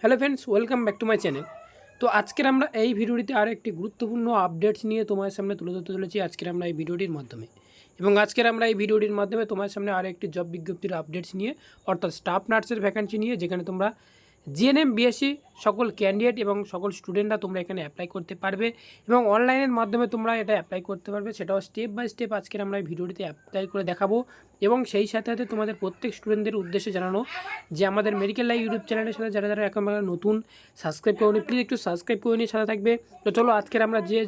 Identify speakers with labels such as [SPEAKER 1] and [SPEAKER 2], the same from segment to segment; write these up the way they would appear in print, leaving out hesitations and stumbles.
[SPEAKER 1] Hello friends, welcome back to my channel. তো আজকের আমরা এই ভিডিওটিতে আরও একটি গুরুত্বপূর্ণ আপডেটস নিয়ে তোমার সামনে তুলে ধরতে চলেছি আজকের আমরা এই ভিডিওটির মাধ্যমে। এবং আজকের আমরা এই ভিডিওটির মাধ্যমে তোমার সামনে আরও একটি জব বিজ্ঞপ্তির আপডেটস নিয়ে, অর্থাৎ স্টাফ নার্সের ভ্যাকান্সি নিয়ে, যেখানে তোমরা জিএনএম বিএসসি সকল ক্যান্ডিডেট এবং সকল স্টুডেন্টরা তোমরা এখানে অ্যাপ্লাই করতে পারবে এবং অনলাইনের মাধ্যমে তোমরা এটা অ্যাপ্লাই করতে পারবে। সেটাও স্টেপ বাই স্টেপ আজকের আমরা এই ভিডিওটিতে অ্যাপ্লাই করে দেখাবো। এবং সেই সাথে সাথে তোমাদের প্রত্যেক স্টুডেন্টদের উদ্দেশ্যে জানানো যে আমাদের মেডিকেল লাইভ ইউটিউব চ্যানেলের সাথে যারা যারা এখন নতুন সাবস্ক্রাইব করে প্লিজ একটু সাবস্ক্রাইব করে নিয়ে সাথে থাকবে। তো চলো আজকের আমরা যে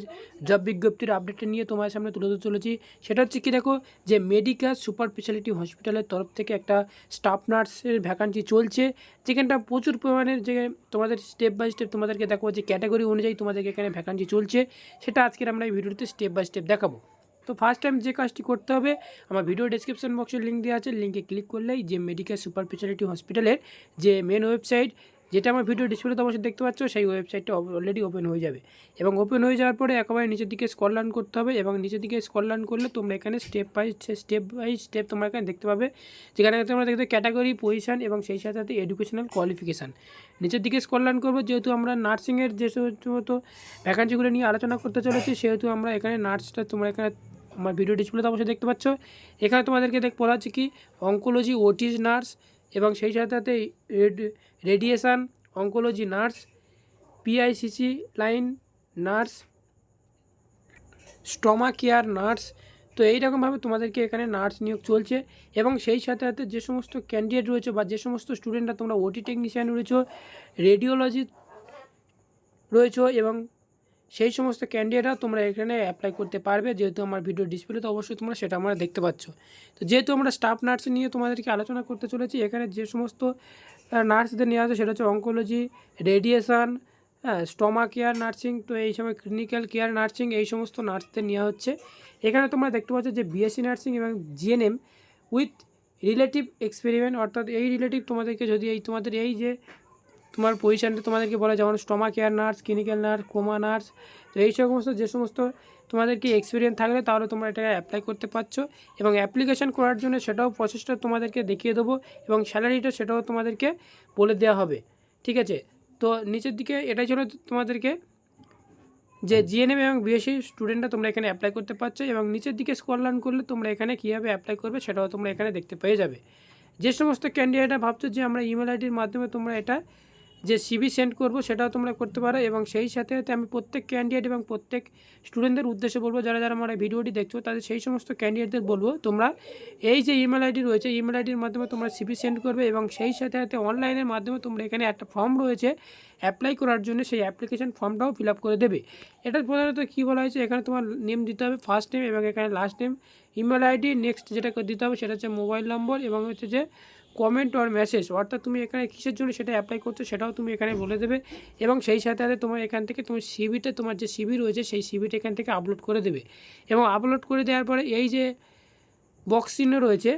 [SPEAKER 1] জব বিজ্ঞপ্তির আপডেটটা নিয়ে তোমার সামনে তুলে ধরতে চলেছি সেটা হচ্ছে কি, দেখো যে মেডিকেল সুপার স্পেশালিটি হসপিটালের তরফ থেকে একটা স্টাফ নার্সের ভ্যাকান্সি চলছে, যেখানটা প্রচুর পরিমাণের যে তোমাদের স্টেপ বাই স্টেপ তোমাদেরকে দেখো যে ক্যাটাগরি অনুযায়ী তোমাদেরকে এখানে ভ্যাকান্সি চলছে, সেটা আজকের আমরা এই ভিডিওতে স্টেপ বাই স্টেপ দেখাবো। তো ফার্স্ট টাইম যে কাজটি করতে হবে, আমার ভিডিও ডেসক্রিপশন বক্সের লিঙ্ক দেওয়া আছে, লিঙ্কে ক্লিক করলেই যে মেডিকেল সুপার স্পেশালিটি হসপিটালের যে মেন ওয়েবসাইট, যেটা আমার ভিডিও ডিসপ্লেতে অবশ্যই দেখতে পাচ্ছ, সেই ওয়েবসাইটটা অলরেডি ওপেন হয়ে যাবে। এবং ওপেন হয়ে যাওয়ার পরে একেবারে নিচের দিকে স্ক্রল ডাউন করতে হবে এবং নিচের দিকে স্ক্রল ডাউন করলে তোমরা এখানে স্টেপ বাই স্টেপ তোমরা এখানে দেখতে পাবে, যেখানে তোমরা দেখতে ক্যাটাগরি, পজিশন এবং সেই সাথে সাথে এডুকেশনাল কোয়ালিফিকেশান। নিচের দিকে স্ক্রল ডাউন করবো, যেহেতু আমরা নার্সিংয়ের যে সমস্ত ভ্যাকান্সিগুলো নিয়ে আলোচনা করতে চলেছি, সেহেতু আমরা এখানে নার্সটা তোমরা এখানে আমার ভিডিও ডিসপ্লেতে অবশ্যই দেখতে পাচ্ছ। এখানে তোমাদেরকে বলা হচ্ছে কি অঙ্কোলজি ওটিস নার্স এবং সেই সাথে সাথে radiation oncology nurse, PICC line nurse, stoma care nurse. তো এইরকমভাবে তোমাদেরকে এখানে নার্স নিয়োগ চলছে। এবং সেই সাথে সাথে যে সমস্ত ক্যান্ডিডেট রয়েছে বা যে সমস্ত স্টুডেন্টরা তোমরা ওটি টেকনিশিয়ান রয়েছে, রেডিওলজি রয়েছে এবং সেই সমস্ত ক্যান্ডিডেটরা তোমরা এখানে অ্যাপ্লাই করতে পারবে। যেহেতু আমার ভিডিও ডিসপ্লেতে অবশ্যই তোমরা সেটা আমরা দেখতে পাচ্ছ। তো যেহেতু আমরা স্টাফ নার্স নিয়ে তোমাদেরকে আলোচনা করতে চলেছি, এখানে যে সমস্ত নার্সদের নেওয়া আছে সেটা হচ্ছে অঙ্কোলজি, রেডিয়েশান, স্টমা কেয়ার নার্সিং, তো এই সময় ক্লিনিক্যাল কেয়ার নার্সিং, এই সমস্ত নার্সদের নেওয়া হচ্ছে। এখানে তোমরা দেখতে পাচ্ছ যে বিএসসি নার্সিং এবং জিএনএম উইথ রিলেটিভ এক্সপেরিমেন্ট, অর্থাৎ এই রিলেটিভ তোমাদেরকে যদি তোমাদের এই যে তোমার পজিশানটা তোমাদেরকে বলা, যেমন stoma care nurse, clinical nurse, coma nurse, তো এই সমস্ত যে সমস্ত তোমাদেরকে এক্সপিরিয়েন্স থাকলে তাহলে তোমরা এটাকে অ্যাপ্লাই করতে পারছো। এবং অ্যাপ্লিকেশান করার জন্য সেটাও প্রসেসটা তোমাদেরকে দেখিয়ে দেবো এবং স্যালারিটা সেটাও তোমাদেরকে বলে দেওয়া হবে, ঠিক আছে। তো নিচের দিকে এটাই ছিল তোমাদেরকে যে জিএনএম এবং বিএসসি স্টুডেন্টরা তোমরা এখানে অ্যাপ্লাই করতে পারছো। এবং নিচের দিকে স্ক্রল ডাউন করলে তোমরা এখানে কীভাবে অ্যাপ্লাই করবে সেটাও তোমরা এখানে দেখতে পেয়ে যাবে। যে সমস্ত ক্যান্ডিডেটরা ভাবছো যে আমরা ইমেল আইডির মাধ্যমে তোমরা এটা যে সিভি সেন্ড করবো সেটাও তোমরা করতে পারো। এবং সেই সাথে সাথে আমি প্রত্যেক ক্যান্ডিডেট এবং প্রত্যেক স্টুডেন্টদের উদ্দেশ্যে বলবো, যারা যারা আমার এই ভিডিওটি দেখছো তাদের সেই সমস্ত ক্যান্ডিডেটদের বলবো, তোমরা এই যে ইমেল আইডি রয়েছে, ইমেল আইডির মাধ্যমে তোমরা সিভি সেন্ড করবে এবং সেই সাথে সাথে অনলাইনের মাধ্যমে তোমরা এখানে একটা ফর্ম রয়েছে অ্যাপ্লাই করার জন্য, সেই অ্যাপ্লিকেশন ফর্মটাও ফিল আপ করে দেবে। এটা প্রধানত কী বলা হয়েছে, এখানে তোমার নেম দিতে হবে, ফার্স্ট নেম এবং এখানে last name, email ID, next যেটা দিতে হবে সেটা হচ্ছে মোবাইল নম্বর এবং হচ্ছে যে কমেন্ট অর মেসেজ, অর্থাৎ তুমি এখানে কিসের জন্য সেটা অ্যাপ্লাই করছো সেটাও তুমি এখানে বলে দেবে। এবং সেই সাথে সাথে তোমার এখান থেকে তোমার সিভিটা, তোমার যে সিভি রয়েছে সেই সিভিটা এখান থেকে আপলোড করে দেবে। এবং আপলোড করে দেওয়ার পরে এই যে বক্স চিহ্ন রয়েছে,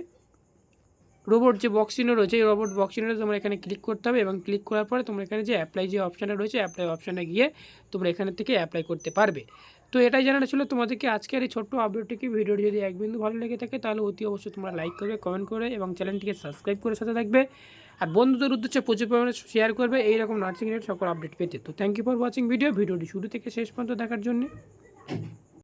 [SPEAKER 1] রোবট যে বক্স চিহ্ন রয়েছে, এই রোবট বক্স চিহ্নটা তোমরা এখানে ক্লিক করতে হবে এবং ক্লিক করার পরে তোমরা এখানে যে অ্যাপ্লাই যে অপশানটা রয়েছে, অ্যাপ্লাই অপশানে গিয়ে তোমরা এখানে থেকে অ্যাপ্লাই করতে পারবে। তো এটাই জানানো ছিল তোমাদেরকে আজকের এই ছোট্ট আপডেটটিকে। ভিডিওটি যদি এক বিন্দু ভালো লেগে থাকে তাহলে অতি অবশ্যই তোমরা লাইক করবে, কমেন্ট করে এবং চ্যানেলটিকে সাবস্ক্রাইব করে সাথে থাকবে। আর বন্ধুদের উদ্দেশ্যে প্রচুর পরিমাণে শেয়ার করবে এইরকম নার্সিং রিলেটেড সকল আপডেট পেতে। তো থ্যাংক ইউ ফর ওয়াচিং ভিডিওটি শুরু থেকে শেষ পর্যন্ত দেখার জন্য।